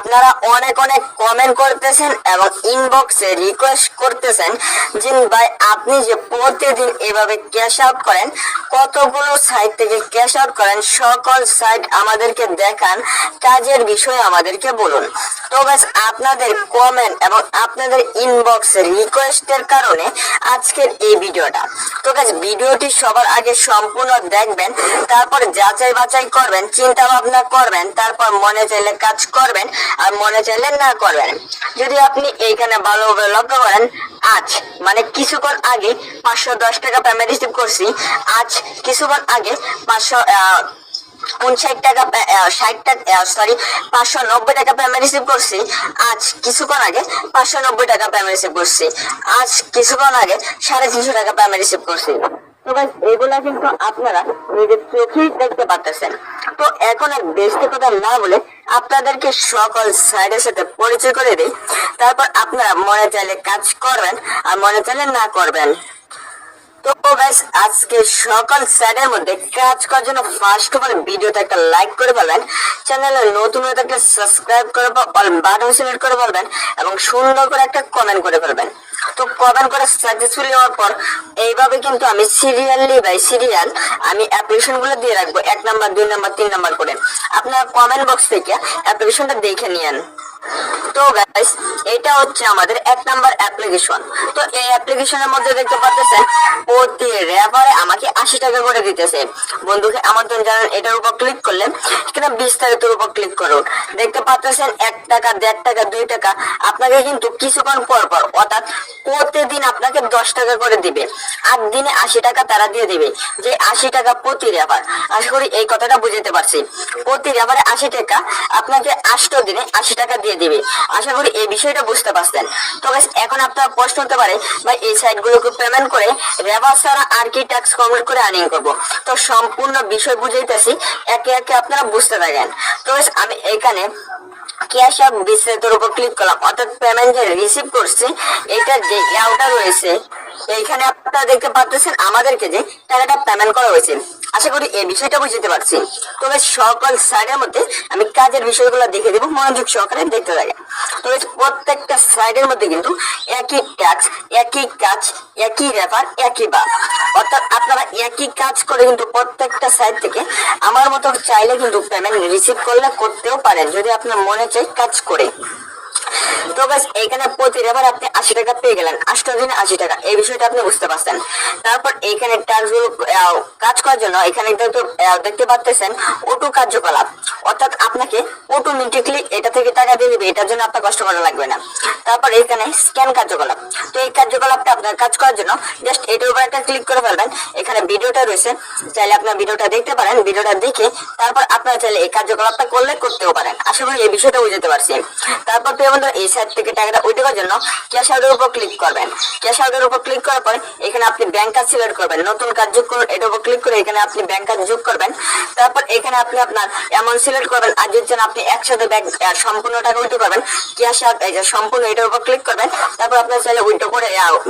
আপনারা অনেক অনেক কমেন্ট করতেছেন এবং ইনবক্সে রিকোয়েস্ট করতেছেন যে ভাই আপনি যে প্রতিদিন এভাবে ক্যাশ আউট করেন, কতগুলো সাইট থেকে ক্যাশ আউট করেন, সকল সাইট আমাদেরকে দেখান, কাজের বিষয়ে আমাদেরকে বলুন। তো ব্যাস আপনাদের কমেন্ট এবং আপনাদের ইনবক্স রিকোয়েস্টের কারণে আজকের এই ভিডিওটা। তো গাইস ভিডিওটি সবার আগে সম্পূর্ণ দেখবেন, তারপর যাচাই বাছাই করবেন, চিন্তা ভাবনা করবেন, তারপর মনে চাইলে কাজ করবেন আর মনে চাইলে না করবেন। যদি আপনি এইখানে ভালোভাবে লক্ষ্য করেন, আজ মানে কিছুক্ষণ আগে 510 টাকা পেমেন্ট রিসিভ করছি। আজ কিছুক্ষণ আগে 559 টাকা 60 টাকা 590 টাকা পেমেন্ট রিসিভ করছি। আজ কিছুক্ষণ আগে 590 টাকা পেমেন্ট রিসিভ করছি। আজ কিছুক্ষণ আগে 350 টাকা পেমেন্ট রিসিভ করছি। তো গাইস এগুলা কিন্তু আপনারা নিজের চোখেই দেখতে পাচ্ছেন। তো এখন আর বেশি কথা না বলে আপনাদেরকে সকল সাইডের সাথে পরিচয় করে দিই, তারপর আপনারা মনে চাইলে কাজ করবেন আর মনে চাইলে না করবেন। তো গাইস আজকে সকল সাইডের মধ্যে কাজ করার জন্য ফার্স্ট অফ অল ভিডিওতে একটা লাইক করে ফেলবেন, চ্যানেলে নতুন হয়ে থাকলে সাবস্ক্রাইব করে অল বাটন সিলেক্ট করে ফেলবেন এবং সুন্দর করে একটা কমেন্ট করে ফেলবেন। তো কমেন্ট করে সাকসেসফুলি হওয়ার পর এইভাবে কিন্তু আমি সিরিয়ালি বাই সিরিয়াল আমি অ্যাপ্লিকেশন গুলো দিয়ে রাখবো, 1 নাম্বার 2 নাম্বার 3 নাম্বার করে। আপনারা কমেন্ট বক্স থেকে অ্যাপ্লিকেশনটা দেখে নিয়েন। তো গাইস এটা হচ্ছে আমাদের 1 নাম্বার অ্যাপ্লিকেশন। তো এই অ্যাপ্লিকেশনের মধ্যে দেখতে পাচ্ছেন প্রতি রেফারে আমাকে 80 টাকা করে দিতেছে। বন্ধুকে আমন্ত্রণ জানান, এটার উপর ক্লিক করলে এখানে বিস্তারিতের উপর ক্লিক করুন। দেখতে পাচ্ছেন 1 টাকা 1.5 টাকা 2 টাকা আপনাকে কিন্তু কিছুক্ষণ পর পর অর্থাৎ প্রতিদিন আপনাকে 10 টাকা করে দিবে। 8 দিনে 80 টাকা তারা দিয়ে দিবে, যে 80 টাকা প্রতি রেফার। আশা করি এই কথাটা বুঝতে পারছি। প্রতি রেফারে 80 টাকা আপনাকে 8 দিনে 80 টাকা দিয়ে দিবে। আশা করি এই বিষয়টা বুঝতে পারছেন। তো গাইস এখন আপনার প্রশ্ন হতে পারে ভাই এই সাইটগুলোকে পেমেন্ট করে রেফার ছাড়া আর কি ট্যাক্স কমপ্লিট করে আর্নিং করব। তো সম্পূর্ণ বিষয় বুঝাইতেছি, একে একে আপনারা বুঝতে থাকেন। তো গাইস আমি এখানে ক্যাশ আউট বিস্তারিতের উপর ক্লিক করলাম, অর্থাৎ পেমেন্ট যে রিসিভ করছি এটার যে ইয়াটা রয়েছে এইখানে আপনারা দেখতে পাচ্ছেন আমাদেরকে যে টাকাটা পেমেন্ট করা হয়েছে। আশা করি এই বিষয়টা বুঝতে পারছি। তবে সকল সাইডের মধ্যে আমি কাজের বিষয়গুলো দেখে দেবো, মনোযোগ সহকারে দেখতে থাকেন। তবে প্রত্যেকটা সাইডের মধ্যে কিন্তু একই ট্যাক্স, একই কাজ, একই রেফার, একই বার, অর্থাৎ আপনারা একই কাজ করে কিন্তু প্রত্যেকটা সাইড থেকে আমার মতো চাইলে কিন্তু পেমেন্ট রিসিভ করলে করতেও পারেন, যদি আপনার মনে চাই কাজ করে। তো গাইস এইখানে প্রতি রেফার আপনি 80 টাকা পেয়ে গেলেন, 8 দিনে 80 টাকা, এই বিষয়টা আপনি বুঝতে পারছেন। তারপর এইখানে ট্যাক্সগুলো কাজ করার জন্য এখানে দেখতে পাচ্ছেন অটো কার্যকলাপ, অর্থাৎ আপনাকে অটোমেটিকলি এটা থেকে টাকা দিয়ে দিবে, এটার জন্য আপনার কষ্ট করা লাগবে না। তারপর এইখানে স্ক্যান কার্যকলাপ, তো এই কার্যকলাপটা আপনার কাজ করার জন্য জাস্ট এটার উপর একটা ক্লিক করে ফেলবেন। এখানে ভিডিওটা রয়েছে, চাইলে আপনার ভিডিওটা দেখতে পারেন, ভিডিওটা দেখে তারপর আপনারা চাইলে এই কার্যকলাপটা করলে করতেও পারেন। আশা করি এই বিষয়টা বুঝতে পারছি। তারপর এই সাইড থেকে টাকাটা উঠানোর জন্য ক্যাশ আউটের উপর ক্লিক করবেন। ক্যাশ আউটের উপর ক্লিক করার পরে এখানে আপনি ব্যাংক কার্ড সিলেক্ট করবেন, নতুন কার্ড যোগ করুন, এটার উপর ক্লিক করে এখানে আপনি ব্যাংক কার্ড যোগ করবেন। তারপর এখানে আপনি আপনার অ্যামাউন্ট সিলেক্ট করবেন, আর যদি চান আপনি একসাথে সম্পূর্ণ টাকা উইথড্র করবেন, ক্যাশ আউট এই যে সম্পূর্ণ এটার উপর ক্লিক করবেন। তারপর আপনার চাইলে উইথড্র করে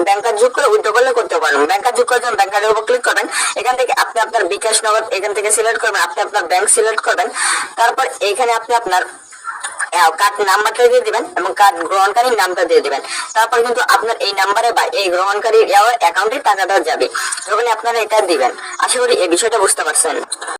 ব্যাংক কার্ড যোগ করে উইথড্র করলে করতে পারবেন। ব্যাংক কার্ড যোগ করার জন্য ব্যাংক কার্ডের উপর ক্লিক করবেন। এখান থেকে আপনি আপনার বিকাশ নগদ এখান থেকে সিলেক্ট করবেন, আপনি আপনার ব্যাংক সিলেক্ট করবেন। তারপর এখানে আপনি আপনার কার্ড নাম্বারটা দিয়ে দিবেন এবং কার্ড গ্রহণকারীর নামটা দিয়ে দিবেন। তারপর কিন্তু আপনার এই নাম্বারে বা এই গ্রহণকারীর অ্যাকাউন্টে টাকাটা যাবে, যখন আপনারা এটা দিবেন। আশা করি এই বিষয়টা বুঝতে পারছেন।